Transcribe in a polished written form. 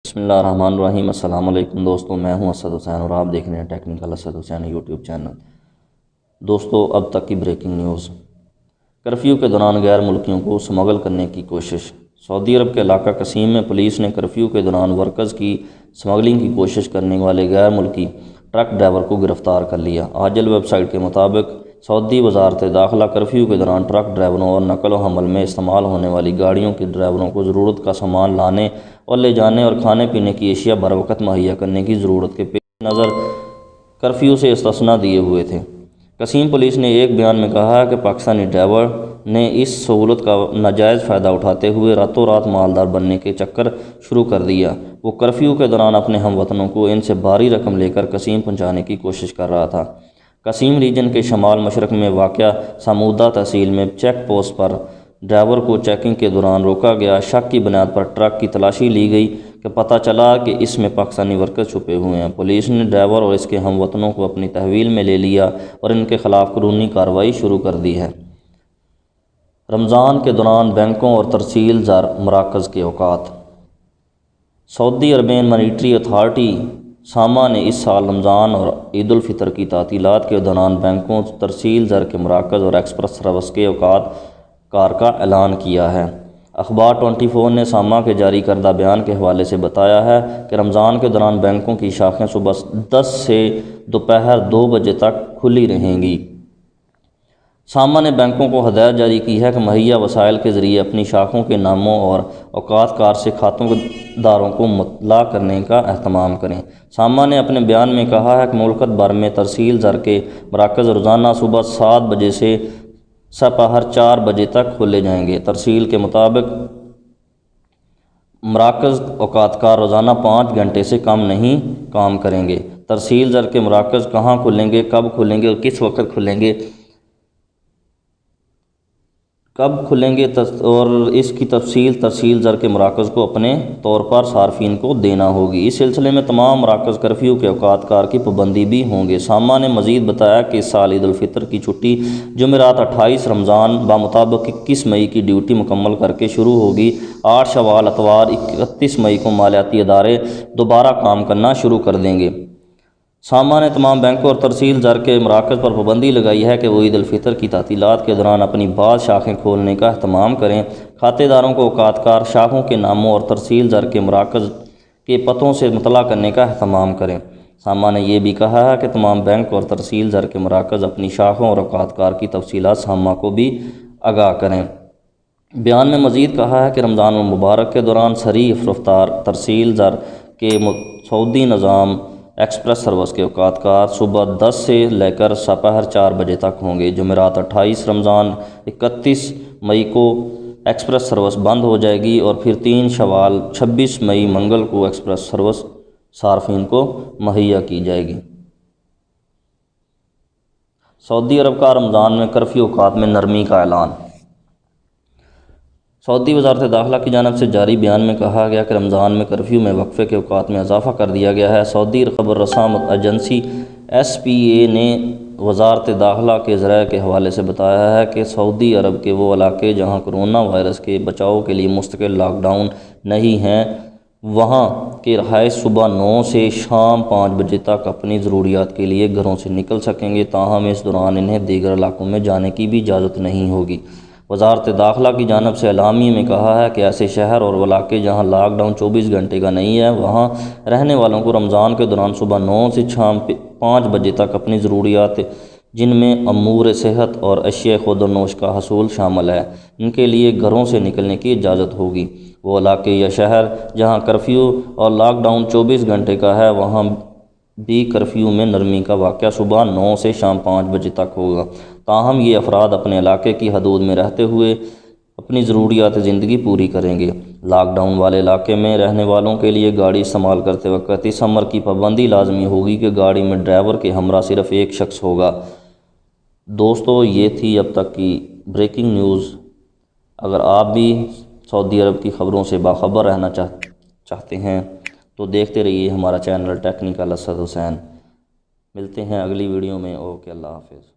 بسم اللہ الرحمن الرحیم۔ السلام علیکم دوستوں، میں ہوں اسد حسین اور آپ دیکھ رہے ہیں ٹیکنیکل اسد حسین یوٹیوب چینل۔ دوستوں، اب تک کی بریکنگ نیوز۔ کرفیو کے دوران غیر ملکیوں کو سمگل کرنے کی کوشش۔ سعودی عرب کے علاقہ قصیم میں پولیس نے کرفیو کے دوران ورکرز کی سمگلنگ کی کوشش کرنے والے غیر ملکی ٹرک ڈرائیور کو گرفتار کر لیا۔ آجل ویب سائٹ کے مطابق سعودی وزارت داخلہ کرفیو کے دوران ٹرک ڈرائیوروں اور نقل و حمل میں استعمال ہونے والی گاڑیوں کے ڈرائیوروں کو ضرورت کا سامان لانے اور لے جانے اور کھانے پینے کی اشیاء بروقت مہیا کرنے کی ضرورت کے پیش نظر کرفیو سے استثناء دیے ہوئے تھے۔ قصیم پولیس نے ایک بیان میں کہا ہے کہ پاکستانی ڈرائیور نے اس سہولت کا ناجائز فائدہ اٹھاتے ہوئے راتوں رات مالدار بننے کے چکر شروع کر دیا۔ وہ کرفیو کے دوران اپنے ہم وطنوں کو ان سے بھاری رقم لے کر قصیم پہنچانے کی کوشش کر رہا تھا۔ قصیم ریجن کے شمال مشرق میں واقع سمودہ تحصیل میں چیک پوسٹ پر ڈرائیور کو چیکنگ کے دوران روکا گیا۔ شک کی بنیاد پر ٹرک کی تلاشی لی گئی کہ پتہ چلا کہ اس میں پاکستانی ورکر چھپے ہوئے ہیں۔ پولیس نے ڈرائیور اور اس کے ہم وطنوں کو اپنی تحویل میں لے لیا اور ان کے خلاف قانونی کارروائی شروع کر دی ہے۔ رمضان کے دوران بینکوں اور ترسیل زر مراکز کے اوقات۔ سعودی عربین مانیٹری اتھارٹی ساما نے اس سال رمضان اور عید الفطر کی تعطیلات کے دوران بینکوں، ترسیل زر کے مراکز اور ایکسپریس سروس کے اوقات کار کا اعلان کیا ہے۔ اخبار 24 نے ساما کے جاری کردہ بیان کے حوالے سے بتایا ہے کہ رمضان کے دوران بینکوں کی شاخیں صبح 10 سے دوپہر 2 بجے تک کھلی رہیں گی۔ ساما نے بینکوں کو ہدایت جاری کی ہے کہ مہیا وسائل کے ذریعے اپنی شاخوں کے ناموں اور اوقات کار سے کھاتوں داروں کو مطلع کرنے کا اہتمام کریں۔ ساما نے اپنے بیان میں کہا ہے کہ ملکت بھر میں ترسیل زر کے مراکز روزانہ صبح 7 بجے سے سپہر 4 بجے تک کھولے جائیں گے۔ ترسیل کے مطابق مراکز اوقات کار روزانہ 5 گھنٹے سے کم نہیں کام کریں گے۔ ترسیل زر کے مراکز کہاں کھلیں گے، کب کھلیں گے اور کس وقت کھلیں گے اور اس کی تفصیل ترسیل زر کے مراکز کو اپنے طور پر صارفین کو دینا ہوگی۔ اس سلسلے میں تمام مراکز کرفیو کے اوقات کار کی پابندی بھی ہوں گے۔ ساما نے مزید بتایا کہ اس سال عید الفطر کی چھٹی جمعرات 28 رمضان بمطابق 21 مئی کی ڈیوٹی مکمل کر کے شروع ہوگی۔ 8 شوال اتوار 31 مئی کو مالیاتی ادارے دوبارہ کام کرنا شروع کر دیں گے۔ ساما نے تمام بینکوں اور ترسیل زر کے مراکز پر پابندی لگائی ہے کہ وہ عید الفطر کی تعطیلات کے دوران اپنی بعض شاخیں کھولنے کا اہتمام کریں۔ کھاتے داروں کو اوقات کار شاخوں کے ناموں اور ترسیل زر کے مراکز کے پتوں سے مطلع کرنے کا اہتمام کریں۔ ساما نے یہ بھی کہا ہے کہ تمام بینک اور ترسیل زر کے مراکز اپنی شاخوں اور اوقات کار کی تفصیلات ساما کو بھی آگاہ کریں۔ بیان میں مزید کہا ہے کہ رمضان المبارک کے دوران سریع رفتار ترسیل زر کے سعودی نظام ایکسپریس سروس کے اوقات کار صبح 10 سے لے کر سپہر 4 بجے تک ہوں گے۔ جمعرات 28 رمضان 31 مئی کو ایکسپریس سروس بند ہو جائے گی اور پھر 3 شوال 26 مئی منگل کو ایکسپریس سروس صارفین کو مہیا کی جائے گی۔ سعودی عرب کا رمضان میں کرفیو اوقات میں نرمی کا اعلان۔ سعودی وزارت داخلہ کی جانب سے جاری بیان میں کہا گیا کہ رمضان میں کرفیو میں وقفے کے اوقات میں اضافہ کر دیا گیا ہے۔ سعودی خبر رساں ایجنسی SPA نے وزارت داخلہ کے ذرائع کے حوالے سے بتایا ہے کہ سعودی عرب کے وہ علاقے جہاں کرونا وائرس کے بچاؤ کے لیے مستقل لاک ڈاؤن نہیں ہیں، وہاں کے رہائش صبح 9 سے شام 5 بجے تک اپنی ضروریات کے لیے گھروں سے نکل سکیں گے، تاہم اس دوران انہیں دیگر علاقوں میں جانے کی بھی اجازت نہیں ہوگی۔ وزارت داخلہ کی جانب سے اعلامیے میں کہا ہے کہ ایسے شہر اور علاقے جہاں لاک ڈاؤن 24 گھنٹے کا نہیں ہے، وہاں رہنے والوں کو رمضان کے دوران صبح 9 سے شام 5 بجے تک اپنی ضروریات، جن میں امور صحت اور اشیاء خود و نوش کا حصول شامل ہے، ان کے لیے گھروں سے نکلنے کی اجازت ہوگی۔ وہ علاقے یا شہر جہاں کرفیو اور لاک ڈاؤن 24 گھنٹے کا ہے، وہاں بھی کرفیو میں نرمی کا واقعہ صبح 9 سے شام 5 بجے تک ہوگا، تاہم یہ افراد اپنے علاقے کی حدود میں رہتے ہوئے اپنی ضروریات زندگی پوری کریں گے۔ لاک ڈاؤن والے علاقے میں رہنے والوں کے لیے گاڑی استعمال کرتے وقت اس امر کی پابندی لازمی ہوگی کہ گاڑی میں ڈرائیور کے ہمراہ صرف ایک شخص ہوگا۔ دوستو، یہ تھی اب تک کی بریکنگ نیوز۔ اگر آپ بھی سعودی عرب کی خبروں سے باخبر رہنا چاہتے ہیں تو دیکھتے رہیے ہمارا چینل ٹیکنیکل اسد حسین۔ ملتے ہیں اگلی ویڈیو میں۔ اوکے، اللہ حافظ۔